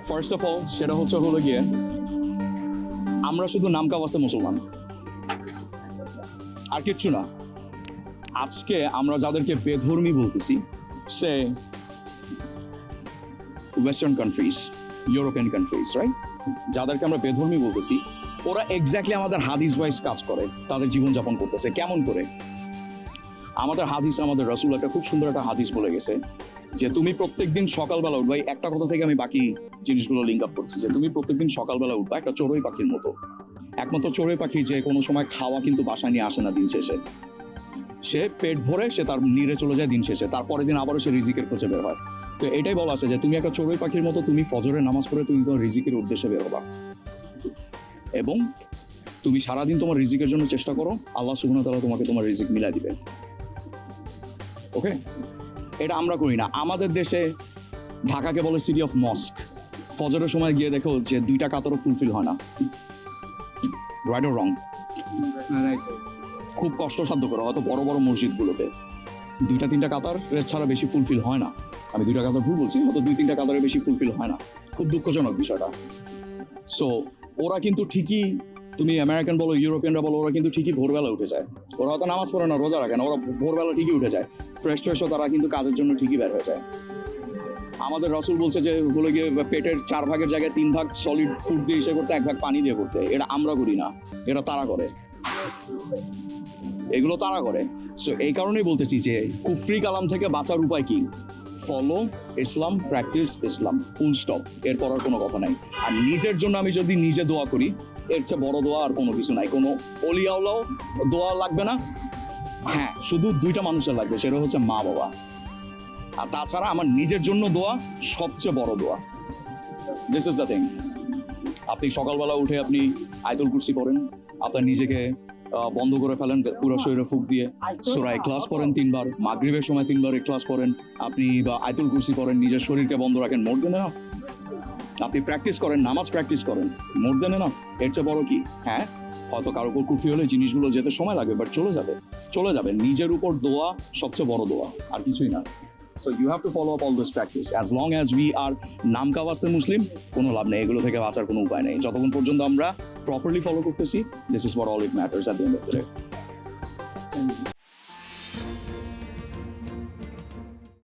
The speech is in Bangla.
ফার্স্ট অফ অল সেটা হলো গিয়ে আমরা শুধু নামকা বাস্তে মুসলমান, আর কিচ্ছু না। আজকে আমরা যাদেরকে বেধর্মী বলতেছি, সে western countries, European countries, right? যাদেরকে আমরা বেধর্মী বলতেছি, ওরা এক্স্যাক্টলি আমাদের হাদিস ওয়াইজ কাজ করে, তাদের জীবনযাপন করতেছে। কেমন করে? আমাদের হাদিস, আমাদের রাসূল একটা খুব সুন্দর একটা হাদিস বলে গেছে যে তুমি প্রত্যেকদিন সকালবেলা উঠবা। একটা কথা থেকে আমি বাকি জিনিসগুলো লিঙ্ক আপ করছি, যে তুমি প্রত্যেকদিন সকালবেলা উঠবা একটা চড়ুই পাখির মতো। একমাত্র চড়ুই পাখি যে কোনো সময় খাওয়া কিন্তু বাসায় নিয়ে আসে না দিন শেষে। সে পেট ভরে সে তার নিরে চলে যায় দিন শেষে, তারপরের দিন আবারও সে রিজিকের খোঁজে বের হয়। তো এটাই বলা আছে যে তুমি একটা চড়ুই পাখির মতো, তুমি ফজরের নামাজ পড়ে তুমি তোমার রিজিকের উদ্দেশ্যে বের হবা, এবং তুমি সারাদিন তোমার রিজিকের জন্য চেষ্টা করো। আল্লাহ সুবহানাহু ওয়া তাআলা তোমাকে তোমার রিজিক মিলাই দিবে। ওকে, এটা আমরা করি না। আমাদের দেশে ঢাকাকে বলে সিটি অফ মস্ক। ফজরের সময় গিয়ে দেখো যে 2টা কাতারও ফুলফিল হয় না। Right or wrong? খুব কষ্টসাধ্য করে, হয়তো বড় বড় মসজিদগুলোতে 2-3টা কাতার ছাড়া বেশি ফুলফিল হয় না। আমি 2টা কাতার ভুল বলছি, হয়তো 2-3টা কাতারের বেশি ফুলফিল হয় না। খুব দুঃখজনক বিষয়টা। সো ওরা কিন্তু ঠিকই, তুমি আমেরিকান বলো, ইউরোপিয়ানরা বলো, ওরা কিন্তু ঠিকই ভোরবেলা উঠে যায়। ওরা হয়তো নামাজ পড়ে না, রোজা রাখে না, ওরা ভোরবেলা ঠিকই উঠে যায়। ফ্রেশ ট্রেশও তারা কিন্তু কাজের জন্য ঠিকই বের হয়ে যায়। আমাদের রাসূল বলছে যে হলো গিয়ে পেটের 4 ভাগের জায়গায় 3 ভাগ সলিড ফুড দিয়ে ইসে করতে, 1 ভাগ পানি দিয়ে করতে। এটা আমরা করি না, এটা তারা করে, এগুলো তারা করে। সো এই কারণেই বলতেছি যে কুফরি কালাম থেকে বাঁচার উপায় কি? ফলো ইসলাম, প্র্যাকটিস ইসলাম, ফুল স্টপ। এরপর আর কোনো কথা নাই। আর নিজের জন্য আমি যদি নিজে দোয়া করি, এর চেয়ে বড় দোয়া আর কোনো কিছু নাই। কোনো অলিয়াওলাও দোয়া লাগবে না। হ্যাঁ, শুধু 2টা মানুষের লাগবে, সেটা হচ্ছে মা বাবা। আর তাছাড়া আমার নিজের জন্য দোয়া সবচেয়ে বড় দোয়া। This is the thing. আপনি সকালবেলা উঠে আপনি আয়াতুল কুরসি পড়েন, আপনার নিজেকে বন্ধ করে ফেলেন পুরো শরীরে ফুঁক দিয়ে, সূরা ইখলাস পড়েন 3 বার, মাগরিবের সময় 3 বার ইখলাস পড়েন, আপনি বা আয়াতুল কুরসি পড়েন, নিজের শরীরকে বন্ধ রাখেন, মোর দেন এনাফ। আপনি প্র্যাকটিস করেন, নামাজ প্র্যাকটিস করেন, মোর দেন এনাফ। এর চেয়ে বড় কি? হ্যাঁ, হয়তো কারো উপর কুফরি হলে জিনিসগুলো যেতে সময় লাগবে, বাট চলে যাবে, চলে যাবে। নিজের উপর দোয়া সবচেয়ে বড় দোয়া, আর কিছুই না। So you have to follow up all this practice. As long as we are নামকা বাস্তে মুসলিম, কোনো লাভ নেই, এগুলো থেকে বাঁচার কোনো উপায় নেই। যতক্ষণ পর্যন্ত আমরা প্রপারলি ফলো করতেছি, this is what all it matters at the end of the day.